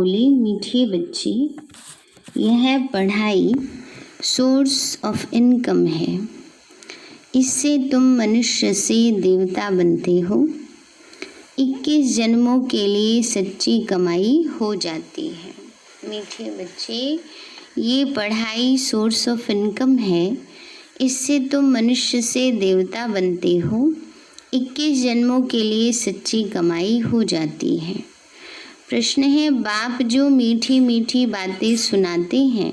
बोले, मीठे बच्चे, यह पढ़ाई सोर्स ऑफ इनकम है। इससे तुम मनुष्य से देवता बनते हो। 21 जन्मों के लिए सच्ची कमाई हो जाती है। मीठे बच्चे, ये पढ़ाई सोर्स ऑफ इनकम है। इससे तुम मनुष्य से देवता बनते हो। 21 जन्मों के लिए सच्ची कमाई हो जाती है। प्रश्न है, बाप जो मीठी मीठी बातें सुनाते हैं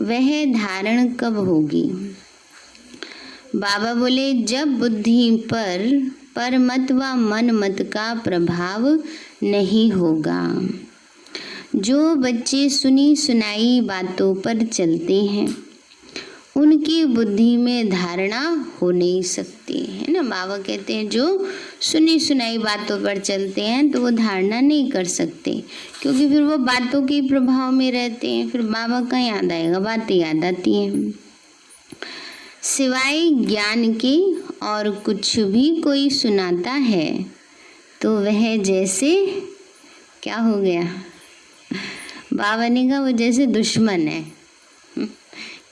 वह धारण कब होगी? बाबा बोले, जब बुद्धि पर मत व मन मत का प्रभाव नहीं होगा। जो बच्चे सुनी सुनाई बातों पर चलते हैं उनकी बुद्धि में धारणा हो नहीं सकती है ना। बाबा कहते हैं जो सुनी सुनाई बातों पर चलते हैं तो वो धारणा नहीं कर सकते, क्योंकि फिर वो बातों के प्रभाव में रहते हैं। फिर बाबा का याद आएगा, बातें याद आती हैं। सिवाय ज्ञान के और कुछ भी कोई सुनाता है तो वह जैसे क्या हो गया? बाबा ने कहा वो जैसे दुश्मन है,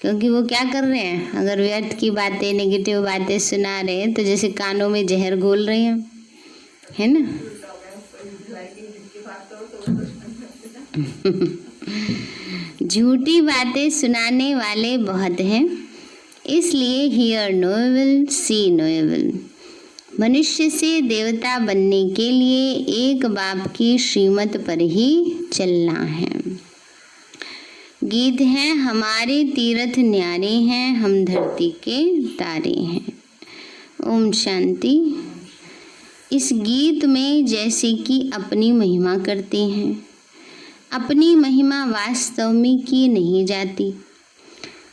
क्योंकि वो क्या कर रहे हैं, अगर व्यर्थ की बातें नेगेटिव बातें सुना रहे हैं तो जैसे कानों में जहर घोल रहे हैं, है ना। झूठी बातें सुनाने वाले बहुत हैं, इसलिए hear no evil, see no evil. मनुष्य से देवता बनने के लिए एक बाप की श्रीमत पर ही चलना है। गीत है, हमारे तीर्थ न्यारे हैं, हम धरती के तारे हैं। ओम शांति। इस गीत में जैसे कि अपनी महिमा करते हैं, अपनी महिमा वास्तव में की नहीं जाती।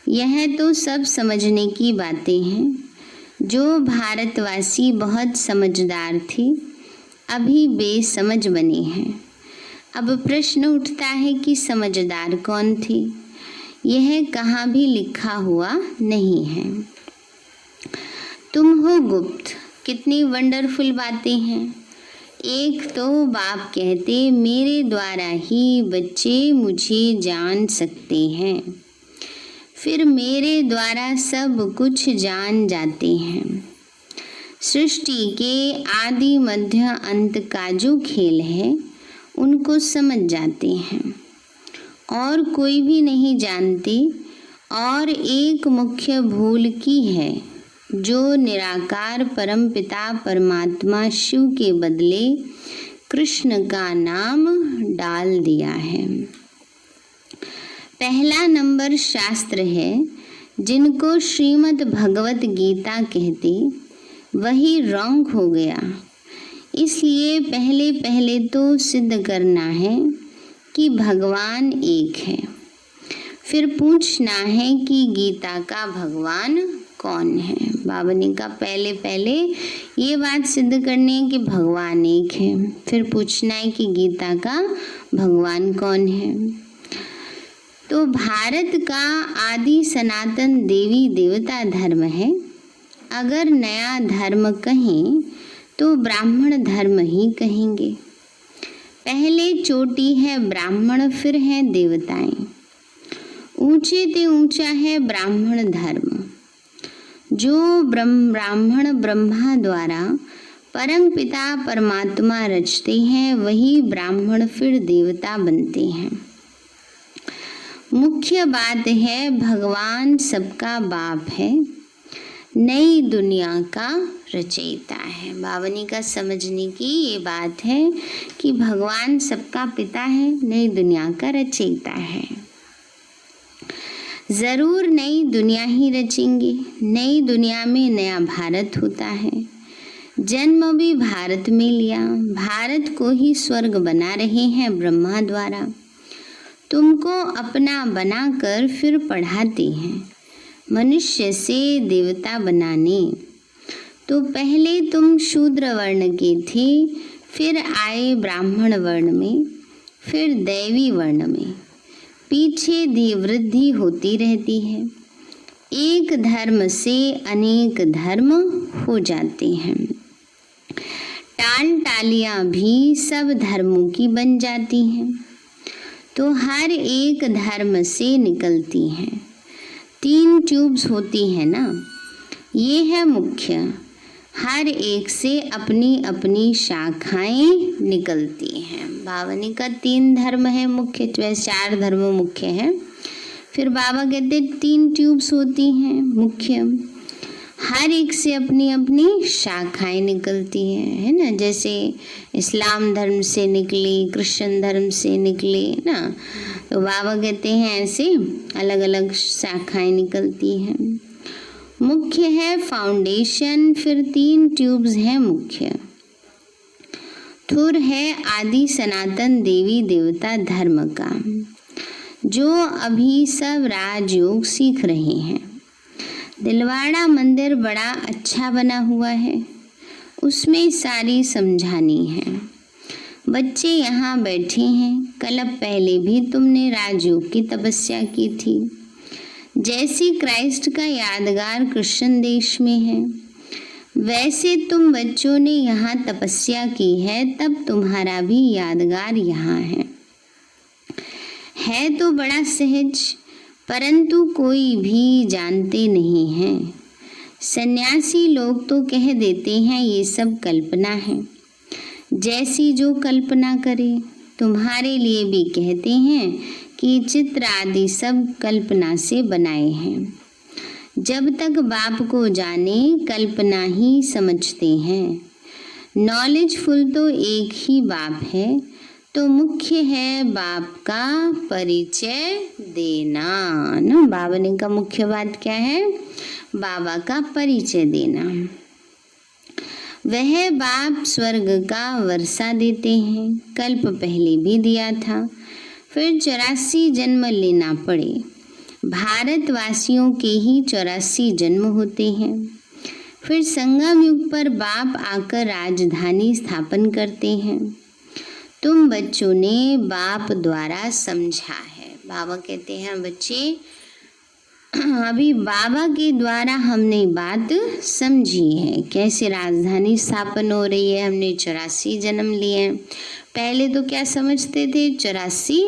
यह तो सब समझने की बातें हैं। जो भारतवासी बहुत समझदार थे अभी बेसमझ बने हैं। अब प्रश्न उठता है कि समझदार कौन थे? यह कहाँ भी लिखा हुआ नहीं है। तुम हो गुप्त। कितनी वंडरफुल बातें हैं। एक तो बाप कहते, मेरे द्वारा ही बच्चे मुझे जान सकते हैं। फिर मेरे द्वारा सब कुछ जान जाते हैं। सृष्टि के आदि मध्य अंत का जो खेल है उनको समझ जाते हैं और कोई भी नहीं जानते। और एक मुख्य भूल की है जो निराकार परमपिता परमात्मा शिव के बदले कृष्ण का नाम डाल दिया है। पहला नंबर शास्त्र है जिनको श्रीमद् भगवत गीता कहते, वही रॉन्ग हो गया। इसलिए पहले पहले तो सिद्ध करना है कि भगवान एक है। फिर पूछना है कि गीता का भगवान कौन है। बाबा ने कहा पहले पहले ये बात सिद्ध करनी है कि भगवान एक है, फिर पूछना है कि गीता का भगवान कौन है। तो भारत का आदि सनातन देवी देवता धर्म है। अगर नया धर्म कहें तो ब्राह्मण धर्म ही कहेंगे। पहले चोटी है ब्राह्मण, फिर है देवताएं। ऊंचे ते ऊंचा है ब्राह्मण धर्म। जो ब्राह्मण ब्रह्मा द्वारा परम पिता परमात्मा रचते हैं वही ब्राह्मण फिर देवता बनते हैं। मुख्य बात है भगवान सबका बाप है, नई दुनिया का रचयिता है। बावनी का समझने की ये बात है कि भगवान सबका पिता है, नई दुनिया का रचयिता है। जरूर नई दुनिया ही रचेंगे। नई दुनिया में नया भारत होता है। जन्म भी भारत में लिया, भारत को ही स्वर्ग बना रहे हैं ब्रह्मा द्वारा। तुमको अपना बनाकर फिर पढ़ाते हैं मनुष्य से देवता बनाने। तो पहले तुम शूद्र वर्ण के थे, फिर आए ब्राह्मण वर्ण में, फिर दैवी वर्ण में। पीछे दी वृद्धि होती रहती है। एक धर्म से अनेक धर्म हो जाते हैं। टाल टालियाँ भी सब धर्मों की बन जाती हैं। तो हर एक धर्म से निकलती हैं। 3 ट्यूब्स होती हैं ना, ये है मुख्य। हर एक से अपनी अपनी शाखाएं निकलती हैं। बावनी का 3 धर्म है मुख्य, वैसे 4 धर्म मुख्य हैं। फिर बाबा कहते 3 ट्यूब्स होती हैं मुख्य, हर एक से अपनी अपनी शाखाएं निकलती हैं, है ना। जैसे इस्लाम धर्म से निकली, क्रिश्चियन धर्म से निकली ना, तो बाबा कहते हैं ऐसे अलग अलग शाखाएं निकलती हैं। मुख्य है फाउंडेशन, फिर 3 ट्यूब्स हैं मुख्य। थुर है आदि सनातन देवी देवता धर्म का, जो अभी सब राजयोग सीख रहे हैं। दिलवाड़ा मंदिर बड़ा अच्छा बना हुआ है, उसमें सारी समझानी है। बच्चे यहाँ बैठे हैं, कल पहले भी तुमने राजयोग की तपस्या की थी। जैसी क्राइस्ट का यादगार कृष्ण देश में है, वैसे तुम बच्चों ने यहाँ तपस्या की है, तब तुम्हारा भी यादगार यहाँ है तो बड़ा सहज, परंतु कोई भी जानते नहीं हैं। सन्यासी लोग तो कह देते हैं ये सब कल्पना है, जैसी जो कल्पना करे। तुम्हारे लिए भी कहते हैं कि चित्र आदि सब कल्पना से बनाए हैं। जब तक बाप को जाने कल्पना ही समझते हैं। नॉलेजफुल तो एक ही बाप है, तो मुख्य है बाप का परिचय देना ना। बाबा का मुख्य बात क्या है? बाबा का परिचय देना। वह बाप स्वर्ग का वर्षा देते हैं, कल्प पहले भी दिया था, फिर 84 जन्म लेना पड़े। भारतवासियों के ही 84 जन्म होते हैं। फिर संगम युग पर बाप आकर राजधानी स्थापन करते हैं। तुम बच्चों ने बाप द्वारा समझा है। बाबा कहते हैं बच्चे अभी बाबा के द्वारा हमने बात समझी है, कैसे राजधानी स्थापन हो रही है। हमने 84 जन्म लिए हैं। पहले तो क्या समझते थे, 84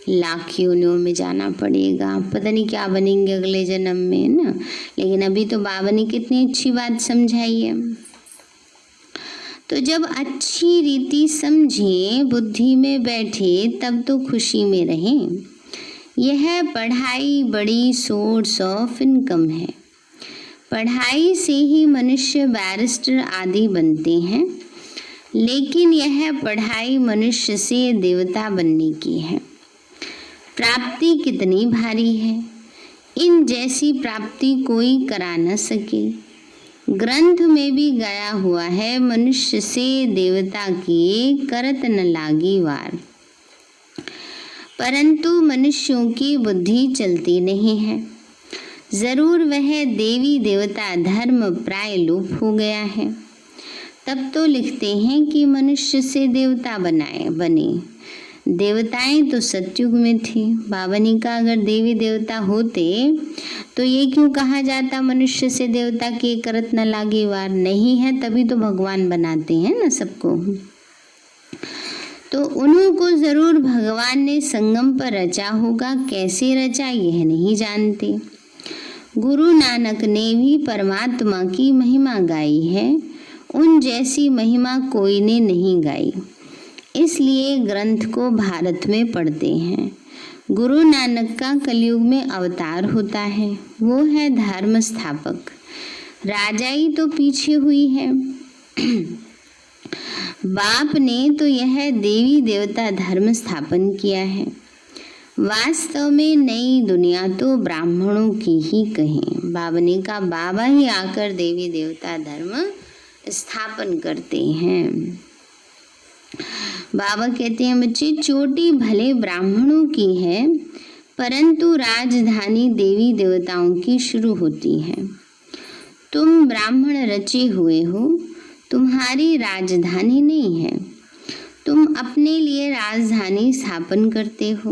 लाख योनियों में जाना पड़ेगा, पता नहीं क्या बनेंगे अगले जन्म में ना। लेकिन अभी तो बाबा ने कितनी अच्छी बात समझाई है। तो जब अच्छी रीति समझे, बुद्धि में बैठे, तब तो खुशी में रहें। यह पढ़ाई बड़ी सोर्स ऑफ इनकम है। पढ़ाई से ही मनुष्य बैरिस्टर आदि बनते हैं, लेकिन यह पढ़ाई मनुष्य से देवता बनने की है। प्राप्ति कितनी भारी है, इन जैसी प्राप्ति कोई करा न सके। ग्रंथ में भी गया हुआ है, मनुष्य से देवता किए करत न लागी वार। परंतु मनुष्यों की बुद्धि चलती नहीं है। जरूर वह देवी देवता धर्म प्राय लोप हो गया है। तब तो लिखते हैं कि मनुष्य से देवता बने। देवताएं तो सतयुग में थी। बाबा का अगर देवी देवता होते तो ये क्यों कहा जाता मनुष्य से देवता की करत न लागे वार। नहीं है तभी तो भगवान बनाते हैं ना सबको। तो उनको जरूर भगवान ने संगम पर रचा होगा, कैसे रचा यह नहीं जानते। गुरु नानक ने भी परमात्मा की महिमा गाई है, उन जैसी महिमा कोई ने नहीं गाई। इसलिए ग्रंथ को भारत में पढ़ते हैं। गुरु नानक का कलयुग में अवतार होता है, वो है धर्म स्थापक। राजाई तो पीछे हुई है। बाप ने तो यह देवी देवता धर्म स्थापन किया है। वास्तव में नई दुनिया तो ब्राह्मणों की ही कहें। बाबा ने कहा बाबा ही आकर देवी देवता धर्म स्थापन करते हैं। बाबा कहते हैं बच्चे चोटी भले ब्राह्मणों की है, परंतु राजधानी देवी देवताओं की शुरू होती है। तुम ब्राह्मण रचे हुए हो, तुम्हारी राजधानी नहीं है। तुम अपने लिए राजधानी स्थापन करते हो।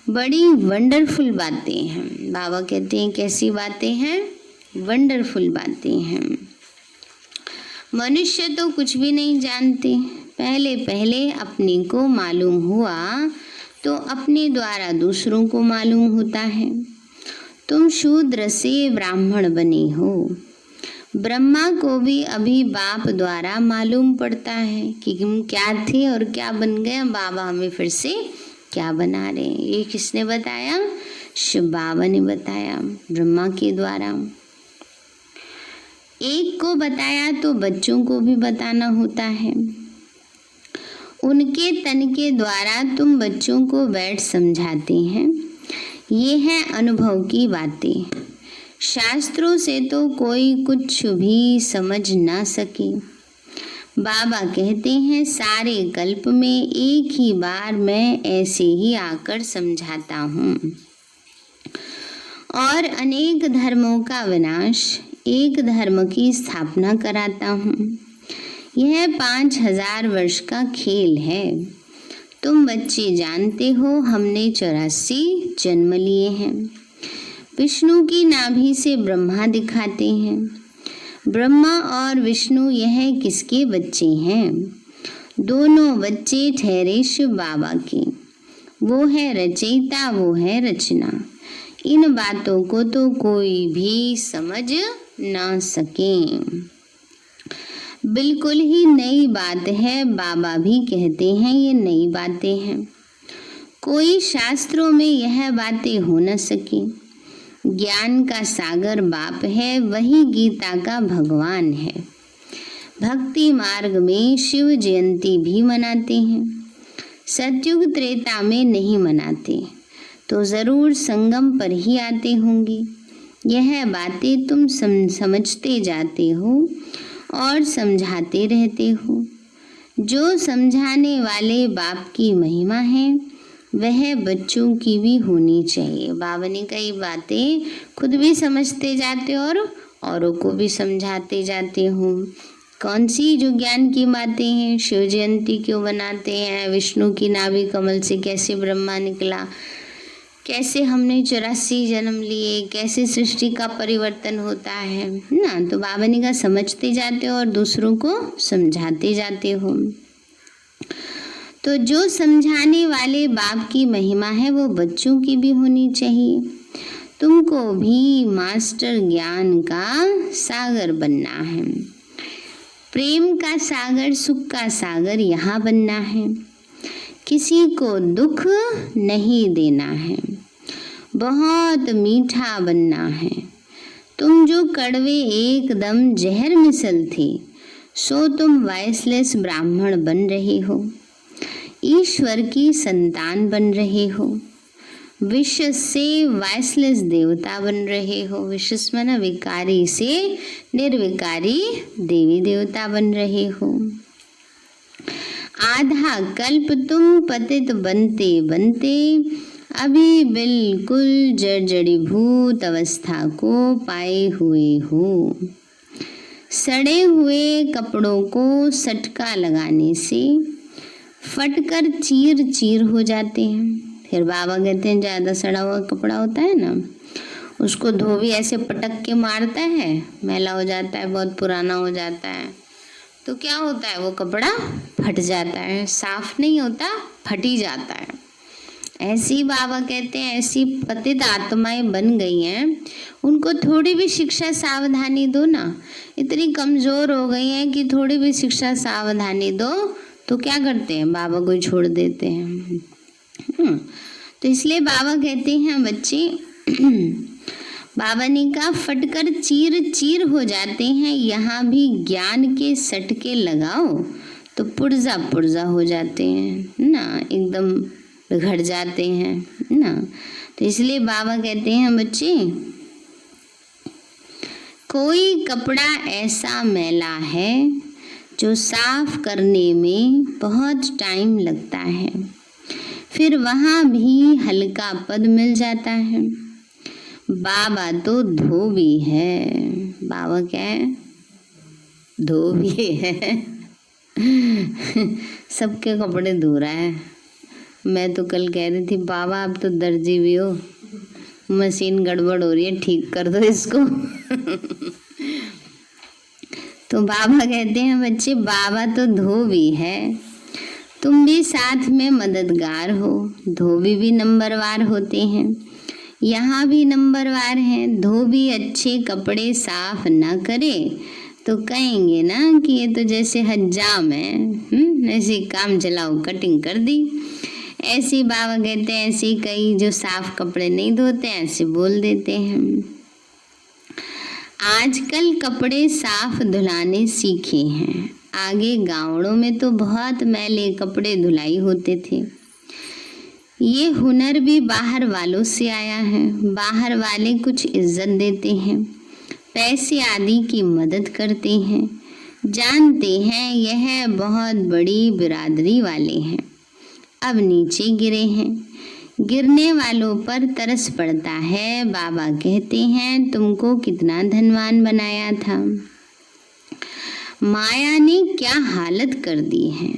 बड़ी वंडरफुल बातें हैं। बाबा कहते हैं कैसी बातें हैं? वंडरफुल बातें हैं। मनुष्य तो कुछ भी नहीं जानते। पहले पहले अपने को मालूम हुआ तो अपने द्वारा दूसरों को मालूम होता है। तुम शूद्र से ब्राह्मण बने हो। ब्रह्मा को भी अभी बाप द्वारा मालूम पड़ता है कि हम क्या थे और क्या बन गए, बाबा हमें फिर से क्या बना रहे हैं। ये किसने बताया? शिव बाबा ने बताया ब्रह्मा के द्वारा। एक को बताया तो बच्चों को भी बताना होता है। उनके तन के द्वारा तुम बच्चों को बैठ समझाते हैं। ये है अनुभव की बातें। शास्त्रों से तो कोई कुछ भी समझ ना सके। बाबा कहते हैं सारे कल्प में एक ही बार मैं ऐसे ही आकर समझाता हूँ और अनेक धर्मों का विनाश, एक धर्म की स्थापना कराता हूँ। यह 5000 वर्ष का खेल है। तुम बच्चे जानते हो हमने 84 जन्म लिए हैं। विष्णु की नाभि से ब्रह्मा दिखाते हैं। ब्रह्मा और विष्णु यह किसके बच्चे हैं? दोनों बच्चे ठहरे शिव बाबा के। वो है रचयिता, वो है रचना। इन बातों को तो कोई भी समझ ना सके। बिल्कुल ही नई बात है। बाबा भी कहते हैं ये नई बातें हैं। कोई शास्त्रों में यह बातें हो न सके। ज्ञान का सागर बाप है, वही गीता का भगवान है। भक्ति मार्ग में शिव जयंती भी मनाते हैं। सतयुग त्रेता में नहीं मनाते, तो जरूर संगम पर ही आते होंगे। यह बातें तुम समझते जाते हो और समझाते रहते हो। जो समझाने वाले बाप की महिमा है वह बच्चों की भी होनी चाहिए। बाबा ने कई बातें खुद भी समझते जाते और औरों को भी समझाते जाते हो। कौन सी? जो ज्ञान की बातें हैं। शिव जयंती क्यों बनाते हैं? विष्णु की नाभि कमल से कैसे ब्रह्मा निकला? कैसे हमने 84 जन्म लिए? कैसे सृष्टि का परिवर्तन होता है ना? तो बाबा ने कहा समझते जाते हो और दूसरों को समझाते जाते हो। तो जो समझाने वाले बाप की महिमा है वो बच्चों की भी होनी चाहिए। तुमको भी मास्टर ज्ञान का सागर बनना है। प्रेम का सागर, सुख का सागर यहाँ बनना है। किसी को दुख नहीं देना है। बहुत मीठा बनना है। तुम जो कड़वे एकदम जहर मिसल थे, सो तुम वॉइसलेस ब्राह्मण बन रहे हो। ईश्वर की संतान बन रहे हो। विश्व से वॉइसलेस देवता बन रहे हो। विश्व माना विकारी से निर्विकारी देवी देवता बन रहे हो। आधा कल्प तुम पतित बनते बनते अभी बिल्कुल जर्जरीभूत अवस्था को पाए हुए हो। सड़े हुए कपड़ों को सटका लगाने से फटकर चीर चीर हो जाते हैं। फिर बाबा कहते हैं ज़्यादा सड़ा हुआ कपड़ा होता है ना, उसको धोबी ऐसे पटक के मारता है, मैला हो जाता है, बहुत पुराना हो जाता है, तो क्या होता है? वो कपड़ा फट जाता है, साफ नहीं होता, फट ही जाता है। ऐसी बाबा कहते हैं ऐसी पतित आत्माएं बन गई हैं, उनको थोड़ी भी शिक्षा सावधानी दो ना, इतनी कमज़ोर हो गई हैं कि थोड़ी भी शिक्षा सावधानी दो तो क्या करते हैं? बाबा को छोड़ देते हैं। तो इसलिए बाबा कहते हैं बच्चे, बाबा ने कहा फटकर चीर चीर हो जाते हैं। यहाँ भी ज्ञान के सटके लगाओ तो पुर्जा पुर्जा हो जाते हैं ना, एकदम बिगड़ जाते हैं ना। तो इसलिए बाबा कहते हैं बच्चे, कोई कपड़ा ऐसा मैला है जो साफ करने में बहुत टाइम लगता है, फिर वहाँ भी हल्का पद मिल जाता है। बाबा तो धोबी है। बाबा क्या है? धोबी है। सबके कपड़े धो रहा है। मैं तो कल कह रही थी बाबा आप तो दर्जी भी हो, मशीन गड़बड़ हो रही है, ठीक कर दो इसको। तो बाबा कहते हैं बच्चे बाबा तो धोबी है, तो तुम भी साथ में मददगार हो। धोबी भी नंबरवार होते हैं, यहाँ भी नंबरवार हैं। धोबी अच्छे कपड़े साफ न करे तो कहेंगे ना कि ये तो जैसे हज्जाम है, ऐसे काम चलाओ कटिंग कर दी। ऐसे बाबा कहते हैं, ऐसे कई जो साफ कपड़े नहीं धोते ऐसे बोल देते हैं। आजकल कपड़े साफ धुलाने सीखे हैं, आगे गाँवों में तो बहुत मैले कपड़े धुलाई होते थे। ये हुनर भी बाहर वालों से आया है। बाहर वाले कुछ इज्जत देते हैं, पैसे आदि की मदद करते हैं, जानते हैं यह बहुत बड़ी बिरादरी वाले हैं। अब नीचे गिरे हैं, गिरने वालों पर तरस पड़ता है। बाबा कहते हैं, तुमको कितना धनवान बनाया था, माया ने क्या हालत कर दी है।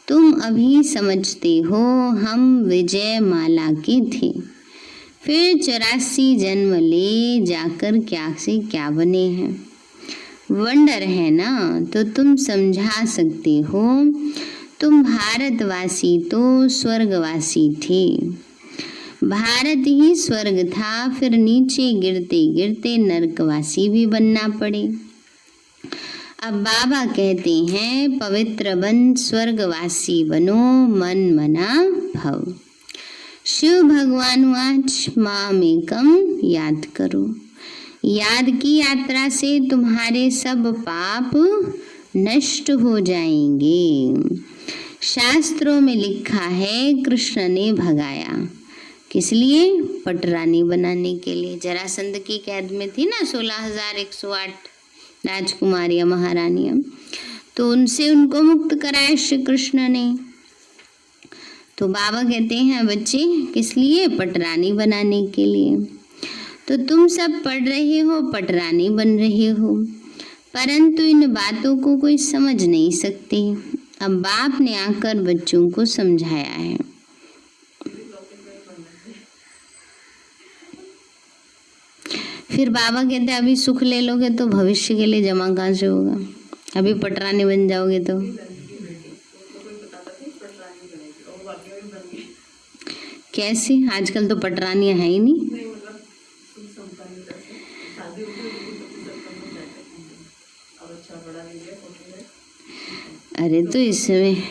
तुम अभी समझते हो हम विजय माला के थे, फिर 84 जन्म ले जाकर क्या से क्या बने हैं। वंडर है ना, तो तुम समझा सकते हो। तुम भारतवासी तो स्वर्गवासी थे। भारत ही स्वर्ग था, फिर नीचे गिरते गिरते नरकवासी भी बनना पड़े। अब बाबा कहते हैं, पवित्र बन स्वर्गवासी बनो, मन मना भव। शिव भगवानुवाच मामेकम याद करो। याद की यात्रा से तुम्हारे सब पाप नष्ट हो जाएंगे। शास्त्रों में लिखा है, कृष्ण ने भगाया, किस लिए? पटरानी बनाने के लिए। जरासंध की कैद में थी ना 16,108 राजकुमारियां महारानियां, तो उनसे उनको मुक्त कराया श्री कृष्ण ने। तो बाबा कहते हैं, बच्चे किस लिए? पटरानी बनाने के लिए। तो तुम सब पढ़ रहे हो, पटरानी बन रहे हो, परंतु इन बातों को कोई समझ नहीं सकते। अब बाप ने आकर बच्चों को समझाया है। फिर बाबा कहते हैं, अभी सुख ले लोगे तो भविष्य के लिए जमा कहाँ से होगा? अभी पटरानी बन जाओगे तो कैसे? आजकल तो पटरानियां है ही नहीं। अरे तो इसमें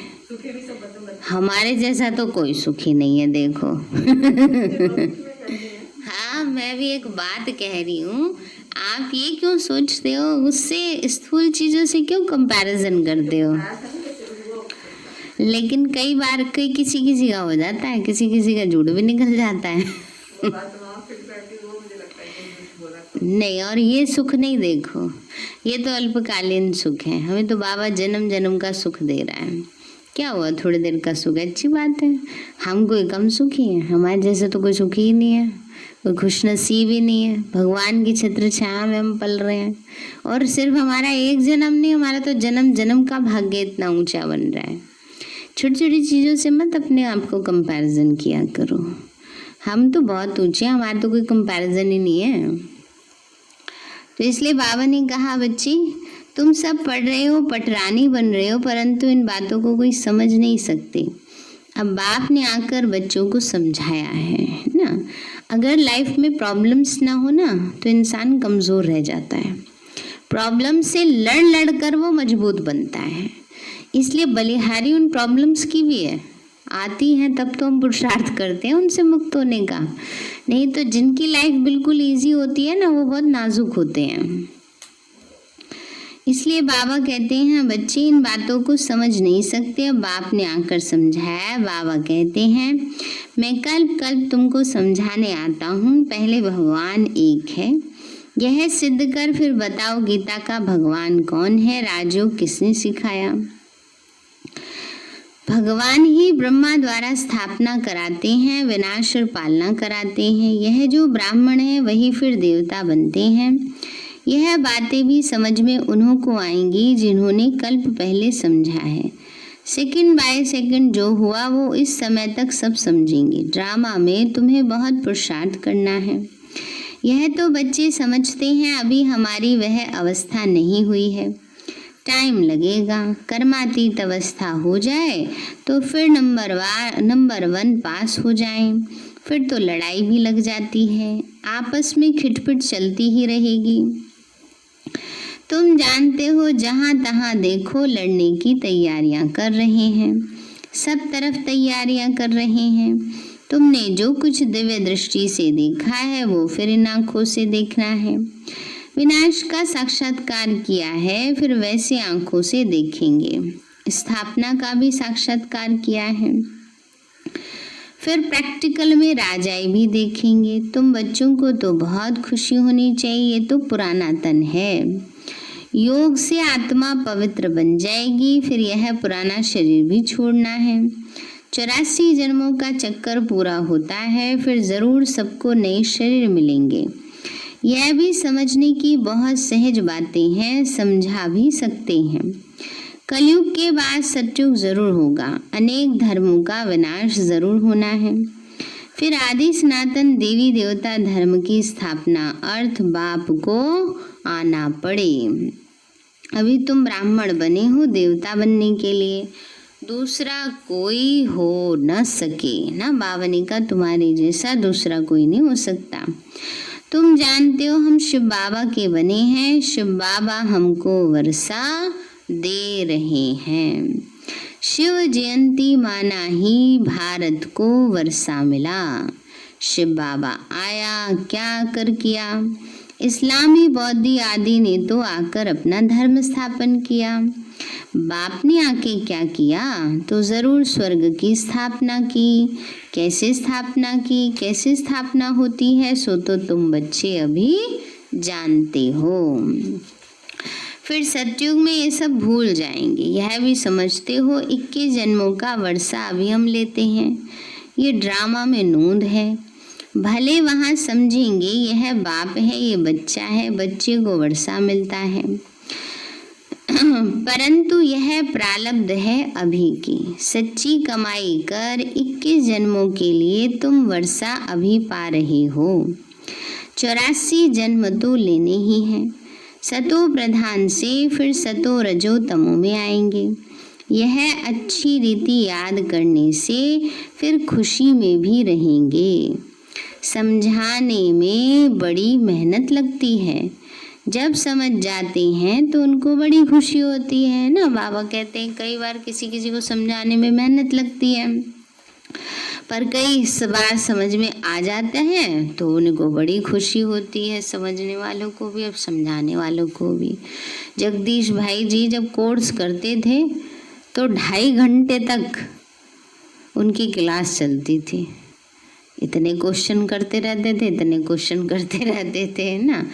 हमारे जैसा तो कोई सुखी नहीं है, देखो। हाँ, मैं भी एक बात कह रही हूँ, आप ये क्यों सोचते हो, उससे स्थूल चीजों से क्यों कंपैरिजन करते हो? लेकिन कई बार किसी किसी का हो जाता है, किसी किसी का झूठ भी निकल जाता है। नहीं, और ये सुख नहीं, देखो ये तो अल्पकालीन सुख है। हमें तो बाबा जन्म जन्म का सुख दे रहा है। क्या हुआ, थोड़ी देर का सुख, अच्छी बात है। हम कोई कम सुखी है? हमारे जैसे तो कोई सुखी ही नहीं है, कोई खुशनसीब ही नहीं है। भगवान की छत्र छाया में हम पल रहे हैं, और सिर्फ हमारा एक जन्म नहीं, हमारा तो जन्म जन्म का भाग्य इतना ऊंचा बन रहा है। छोटी छोटी चीज़ों से मत अपने आप को कंपैरिजन किया करो। हम तो बहुत ऊंचे हैं, हमारा तो कोई कंपैरिजन ही नहीं है। तो इसलिए बाबा ने कहा, बच्ची तुम सब पढ़ रहे हो, पटरानी बन रहे हो, परंतु इन बातों को कोई समझ नहीं सकते। अब बाप ने आकर बच्चों को समझाया है ना। अगर लाइफ में प्रॉब्लम्स ना हो ना, तो इंसान कमज़ोर रह जाता है। प्रॉब्लम से लड़ कर वो मजबूत बनता है। इसलिए बलिहारी उन प्रॉब्लम्स की भी है, आती हैं तब तो हम पुरुषार्थ करते हैं उनसे मुक्त होने का। नहीं तो जिनकी लाइफ बिल्कुल इजी होती है ना, वो बहुत नाजुक होते हैं। इसलिए बाबा कहते हैं, बच्चे इन बातों को समझ नहीं सकते। अब बाप ने आकर समझाया। बाबा कहते हैं, मैं कल तुमको समझाने आता हूँ। पहले भगवान एक है, यह सिद्ध कर फिर बताओ गीता का भगवान कौन है, राजयोग किसने सिखाया। भगवान ही ब्रह्मा द्वारा स्थापना कराते हैं, विनाश और पालना कराते हैं। यह जो ब्राह्मण है वही फिर देवता बनते हैं। यह बातें भी समझ में उन्हों को आएंगी जिन्होंने कल्प पहले समझा है। सेकंड बाय सेकंड जो हुआ वो इस समय तक सब समझेंगे। ड्रामा में तुम्हें बहुत पुरुषार्थ करना है। यह तो बच्चे समझते हैं, अभी हमारी वह अवस्था नहीं हुई है। टाइम लगेगा। कर्मातीत अवस्था हो जाए तो फिर नंबर 1 पास हो जाए, फिर तो लड़ाई भी लग जाती है, आपस में खिटपिट चलती ही रहेगी। तुम जानते हो जहाँ तहाँ देखो लड़ने की तैयारियां कर रहे हैं, सब तरफ तैयारियां कर रहे हैं। तुमने जो कुछ दिव्य दृष्टि से देखा है वो फिर इन आंखों से देखना है। विनाश का साक्षात्कार किया है, फिर वैसे आंखों से देखेंगे। स्थापना का भी साक्षात्कार किया है, फिर प्रैक्टिकल में राजाई भी देखेंगे। तुम बच्चों को तो बहुत खुशी होनी चाहिए, ये तो पुराना तन है। योग से आत्मा पवित्र बन जाएगी, फिर यह पुराना शरीर भी छोड़ना है। 84 जन्मों का चक्कर पूरा होता है, फिर जरूर सबको नए शरीर मिलेंगे। यह भी समझने की बहुत सहज बातें हैं, समझा भी सकते हैं। कलयुग के बाद सतयुग जरूर होगा, अनेक धर्मों का विनाश जरूर होना है, फिर आदि सनातन देवी देवता धर्म की स्थापना, अर्थ बाप को आना पड़े। अभी तुम ब्राह्मण बने हो देवता बनने के लिए, दूसरा कोई हो न सके ना, बावनी का तुम्हारे जैसा दूसरा कोई नहीं हो सकता। तुम जानते हो हम शिव बाबा के बने हैं, शिव बाबा हमको वर्षा दे रहे हैं। शिव जयंती माना ही भारत को वर्षा मिला। शिव बाबा आया, क्या कर किया? इस्लामी बौद्धी आदि ने तो आकर अपना धर्म स्थापन किया। बाप ने आके क्या किया? तो जरूर स्वर्ग की स्थापना की। कैसे स्थापना की, कैसे स्थापना होती है सो तो तुम बच्चे अभी जानते हो। फिर सतयुग में ये सब भूल जाएंगे। यह भी समझते हो 21 जन्मों का वर्षा अभी हम लेते हैं, ये ड्रामा में नोंद है। भले वहाँ समझेंगे यह बाप है, ये बच्चा है, बच्चे को वर्षा मिलता है, परंतु यह प्रारब्ध है अभी की। सच्ची कमाई कर 21 जन्मों के लिए तुम वर्षा अभी पा रहे हो। 84 जन्म तो लेने ही हैं। सतो प्रधान से फिर सतो रजो तमो में आएंगे। यह अच्छी रीति याद करने से फिर खुशी में भी रहेंगे। समझाने में बड़ी मेहनत लगती है, जब समझ जाते हैं तो उनको बड़ी खुशी होती है ना। बाबा कहते हैं कई बार किसी को समझाने में मेहनत लगती है, पर कई बार समझ में आ जाता है तो उनको बड़ी खुशी होती है, समझने वालों को भी और समझाने वालों को भी। जगदीश भाई जी जब कोर्स करते थे तो 2.5 घंटे तक उनकी क्लास चलती थी। इतने क्वेश्चन करते रहते थे ना,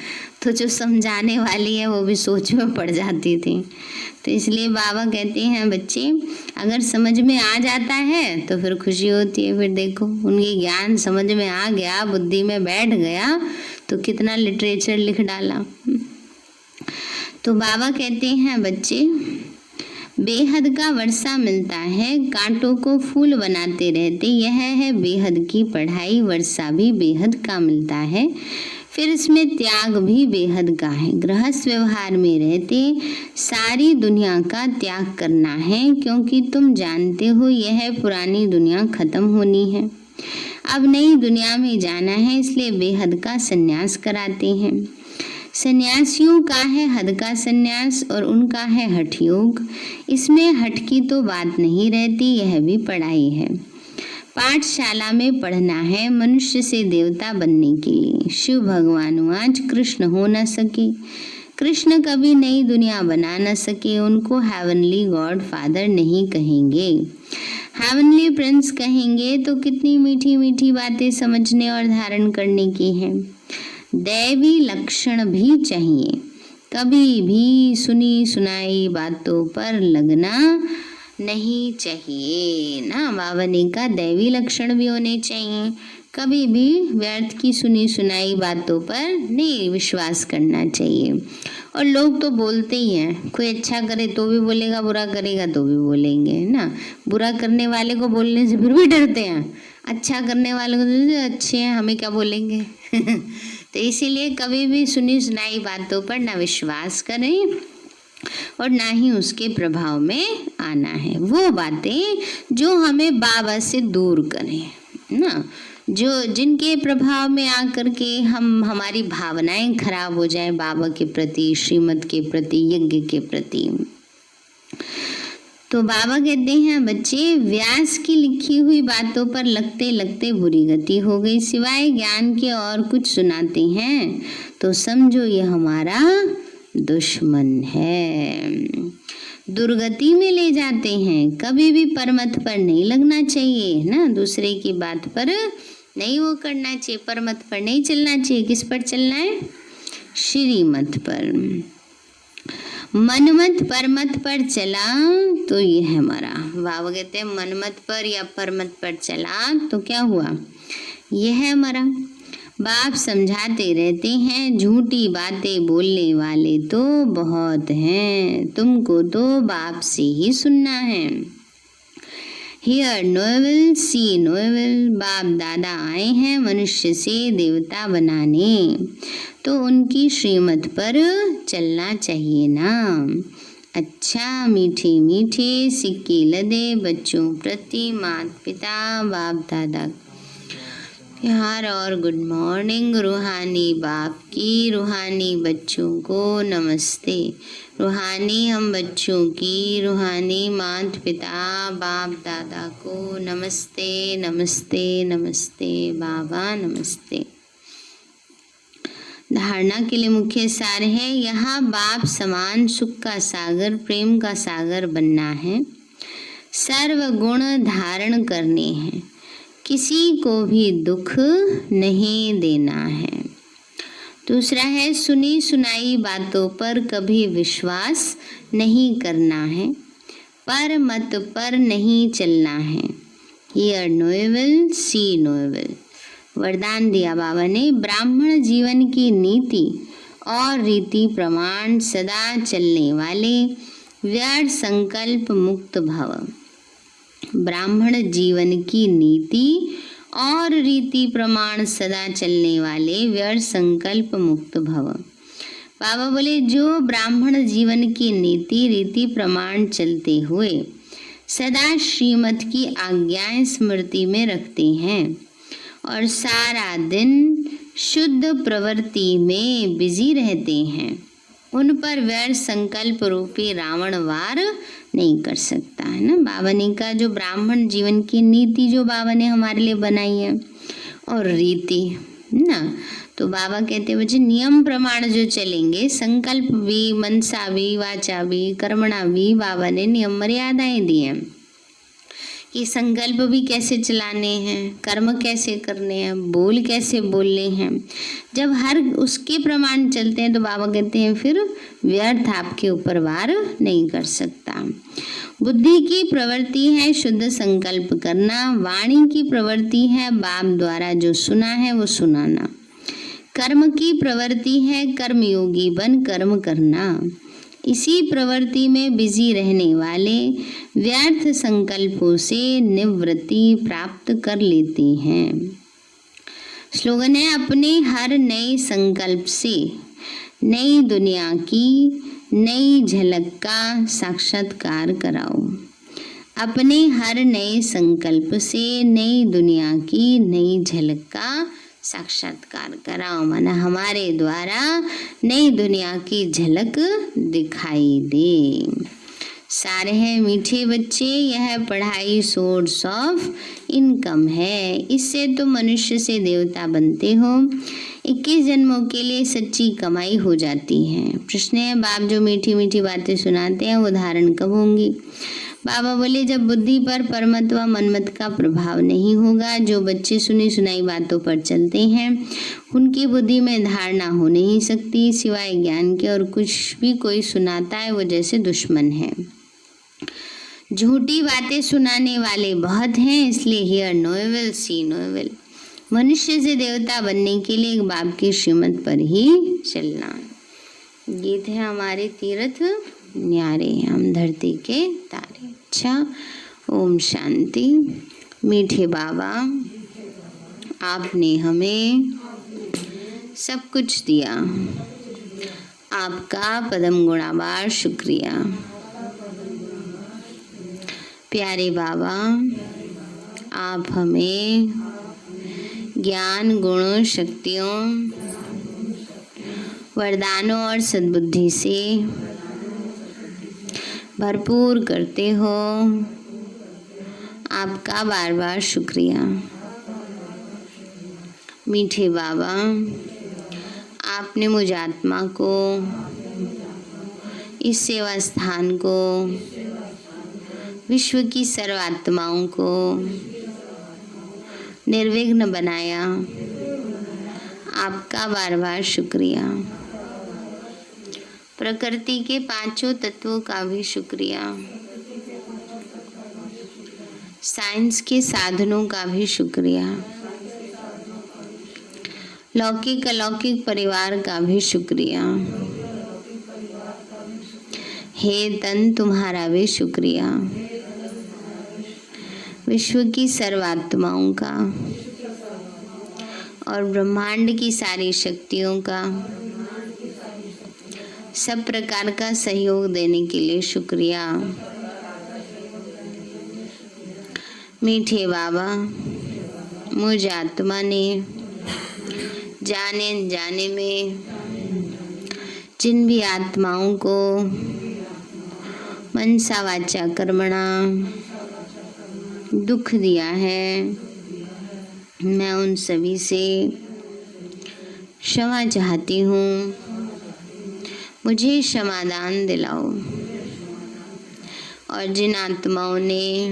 तो जो समझाने वाली है वो भी सोच में पड़ जाती थी। तो इसलिए बाबा कहते हैं बच्चे अगर समझ में आ जाता है तो फिर खुशी होती है। फिर देखो उनकी ज्ञान समझ में आ गया, बुद्धि में बैठ गया तो कितना लिटरेचर लिख डाला। तो बाबा कहते हैं बच्चे बेहद का वर्षा मिलता है, कांटों को फूल बनाते रहते, यह है बेहद की पढ़ाई। वर्षा भी बेहद का मिलता है, फिर इसमें त्याग भी बेहद का है। गृहस्थ व्यवहार में रहते सारी दुनिया का त्याग करना है, क्योंकि तुम जानते हो यह पुरानी दुनिया खत्म होनी है, अब नई दुनिया में जाना है, इसलिए बेहद का संन्यास कराते हैं। सन्यासियों का है हद का सन्यास और उनका है हठ योग। इसमें हठ की तो बात नहीं रहती, यह भी पढ़ाई है। पाठशाला में पढ़ना है मनुष्य से देवता बनने के लिए। शिव भगवान आज कृष्ण हो न सके, कृष्ण कभी नई दुनिया बना न सके, उनको हेवनली गॉड फादर नहीं कहेंगे, हेवनली प्रिंस कहेंगे। तो कितनी मीठी मीठी बातें समझने और धारण करने की हैं। दैवी लक्षण भी चाहिए, कभी भी सुनी सुनाई बातों पर लगना नहीं चाहिए ना। बाबा ने कहा दैवी लक्षण भी होने चाहिए, कभी भी व्यर्थ की सुनी सुनाई बातों पर नहीं विश्वास करना चाहिए। और लोग तो बोलते ही हैं, कोई अच्छा करे तो भी बोलेगा, बुरा करेगा तो भी बोलेंगे ना। बुरा करने वाले को बोलने से फिर भी डरते हैं, अच्छा करने वाले को तो अच्छे हैं हमें क्या बोलेंगे तो इसीलिए कभी भी सुनी सुनाई बातों पर ना विश्वास करें और ना ही उसके प्रभाव में आना है। वो बातें जो हमें बाबा से दूर करें ना, जो जिनके प्रभाव में आकर के हमारी भावनाएं खराब हो जाएं बाबा के प्रति, श्रीमत के प्रति, यज्ञ के प्रति। तो बाबा कहते हैं, बच्चे व्यास की लिखी हुई बातों पर लगते लगते बुरी गति हो गई, सिवाय ज्ञान के और कुछ सुनाते हैं तो समझो ये हमारा दुश्मन है, दुर्गति में ले जाते हैं। कभी भी परमत पर नहीं लगना चाहिए ना, दूसरे की बात पर नहीं वो करना चाहिए, परमत पर नहीं चलना चाहिए। किस पर चलना है? श्रीमत पर। मनमत परमत पर चला तो ये है हमारा। बाबा कहते हैं मनमत पर या परमत पर चला तो क्या हुआ, ये है हमारा। बाप समझाते रहते हैं, झूठी बातें बोलने वाले तो बहुत हैं, तुमको तो बाप से ही सुनना है। हियर नोवेल सी नोवेल, बाप दादा आए हैं मनुष्य से देवता बनाने, तो उनकी श्रीमत पर चलना चाहिए ना। अच्छा मीठे मीठे सिक्के लदे बच्चों प्रति माता पिता बाप दादा प्यार और गुड मॉर्निंग। रूहानी बाप की रूहानी बच्चों को नमस्ते। रूहानी हम बच्चों की रूहानी माता पिता बाप दादा को नमस्ते नमस्ते नमस्ते बाबा नमस्ते। धारणा के लिए मुख्य सार है, यहाँ बाप समान सुख का सागर, प्रेम का सागर बनना है, सर्व गुण धारण करने हैं, किसी को भी दुख नहीं देना है। दूसरा है, सुनी सुनाई बातों पर कभी विश्वास नहीं करना है, पर मत पर नहीं चलना है। Hear no evil see no evil. वरदान दिया बाबा ने, ब्राह्मण जीवन की नीति और रीति प्रमाण सदा चलने वाले, व्यर्थ संकल्प मुक्त भव। ब्राह्मण जीवन की नीति और रीति प्रमाण सदा चलने वाले, व्यर्थ संकल्प मुक्त भव। बाबा बोले, जो ब्राह्मण जीवन की नीति रीति प्रमाण चलते हुए सदा श्रीमत की आज्ञाएं स्मृति में रखते हैं और सारा दिन शुद्ध प्रवृत्ति में बिजी रहते हैं, उन पर व्यर्थ संकल्प रूपी रावण वार नहीं कर सकता है ना। बाबा ने कहा, जो ब्राह्मण जीवन की नीति जो बाबा ने हमारे लिए बनाई है और रीति ना, तो बाबा कहते बच्चे नियम प्रमाण जो चलेंगे, संकल्प भी, मनसा भी, वाचा भी, कर्मणा भी, बाबा ने नियम मर्यादाएं दी हैं कि संकल्प भी कैसे चलाने हैं, कर्म कैसे करने हैं, बोल कैसे बोलने हैं। जब हर उसके प्रमाण चलते हैं तो बाबा कहते हैं फिर व्यर्थ आपके ऊपर वार नहीं कर सकता। बुद्धि की प्रवृत्ति है शुद्ध संकल्प करना, वाणी की प्रवृत्ति है बाप द्वारा जो सुना है वो सुनाना, कर्म की प्रवृत्ति है कर्मयोगी बन कर्म करना। इसी प्रवृत्ति में बिजी रहने वाले व्यर्थ संकल्पों से निवृत्ति प्राप्त कर लेते हैं। स्लोगन है, अपने हर नए संकल्प से नई दुनिया की नई झलक का साक्षात्कार कराओ। अपने हर नए संकल्प से नई दुनिया की नई झलक का साक्षात्कार कराओ, माना हमारे द्वारा नई दुनिया की झलक दिखाई दे। सारे हैं मीठे बच्चे, यह पढ़ाई सोर्स ऑफ इनकम है, इससे तो मनुष्य से देवता बनते हो, 21 जन्मों के लिए सच्ची कमाई हो जाती है। प्रश्न है, बाप जो मीठी मीठी बातें सुनाते हैं वो धारण कब होंगी? बाबा बोले, जब बुद्धि पर परमत व मनमत का प्रभाव नहीं होगा। जो बच्चे सुनी सुनाई बातों पर चलते हैं उनकी बुद्धि में धारणा हो नहीं सकती सिवाय ज्ञान के, और कुछ भी कोई सुनाता है वो जैसे दुश्मन है। झूठी बातें सुनाने वाले बहुत हैं, इसलिए हियर नोवेल सी नोवेल। मनुष्य से देवता बनने के लिए एक बाप की श्रीमत पर ही चलना। गीत है हमारे तीर्थ न्यारे, हम धरती के तारे। अच्छा, ओम शांति। मीठे बाबा, आपने हमें सब कुछ दिया, आपका पदम गुणावार शुक्रिया। प्यारे बाबा, आप हमें ज्ञान, गुणों, शक्तियों, वरदानों और सद्बुद्धि से भरपूर करते हो। आपका बार बार शुक्रिया। मीठे बाबा, आपने मुझ आत्मा को, इस सेवा स्थान को, विश्व की सर्व आत्माओं को निर्विघ्न बनाया। आपका बार बार शुक्रिया। प्रकृति के पांचों तत्वों का भी शुक्रिया। साइंस के साधनों का भी शुक्रिया। लौकिक अलौकिक परिवार का भी शुक्रिया। हे तन, तुम्हारा भी शुक्रिया। विश्व की सर्वात्माओं का और ब्रह्मांड की सारी शक्तियों का सब प्रकार का सहयोग देने के लिए शुक्रिया। मीठे बाबा, मुझ आत्मा ने जाने अनजाने में जिन भी आत्माओं को मनसा वाचा कर्मणा दुख दिया है, मैं उन सभी से क्षमा चाहती हूँ। मुझे क्षमादान दिलाओ। और जिन आत्माओं ने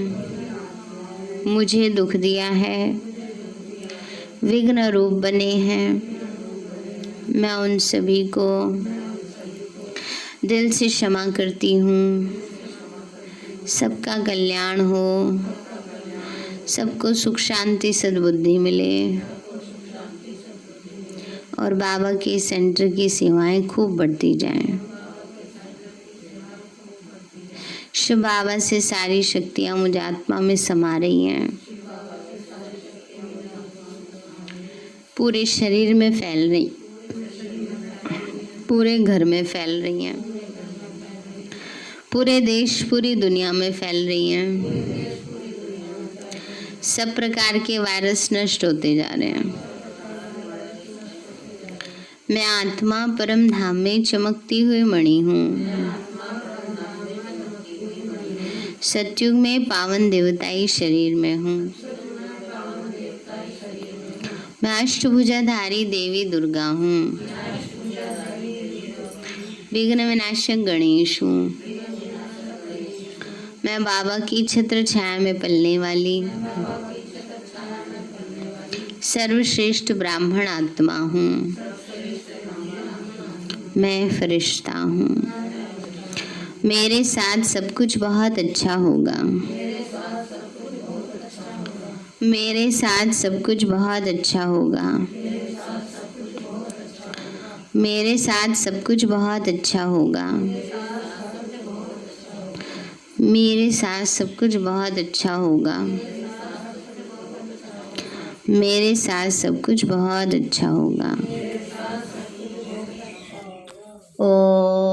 मुझे दुख दिया है, विघ्न रूप बने हैं, मैं उन सभी को दिल से क्षमा करती हूँ। सबका कल्याण हो, सबको सुख शांति सद्बुद्धि मिले और बाबा के सेंटर की सेवाएं खूब बढ़ती जाएं। शिव बाबा से सारी शक्तियां मुझे आत्मा में समा रही हैं, पूरे शरीर में फैल रही, पूरे घर में फैल रही हैं, पूरे देश पूरी दुनिया में फैल रही हैं। सब प्रकार के वायरस नष्ट होते जा रहे हैं। मैं आत्मा परम धाम में चमकती हुई मणि हूँ। सतयुग में पावन देवताई शरीर में हूँ। मैं अष्टभुजाधारी देवी दुर्गा हूँ। विघ्न विनाशक गणेश हूँ। मैं बाबा की छत्र छाया में पलने वाली सर्वश्रेष्ठ ब्राह्मण आत्मा हूँ। मैं फरिश्ता हूँ। मेरे साथ सब कुछ बहुत अच्छा होगा। मेरे साथ सब कुछ बहुत अच्छा होगा। मेरे साथ सब कुछ बहुत अच्छा होगा। मेरे साथ सब कुछ बहुत अच्छा होगा। मेरे साथ सब कुछ बहुत अच्छा होगा। ओम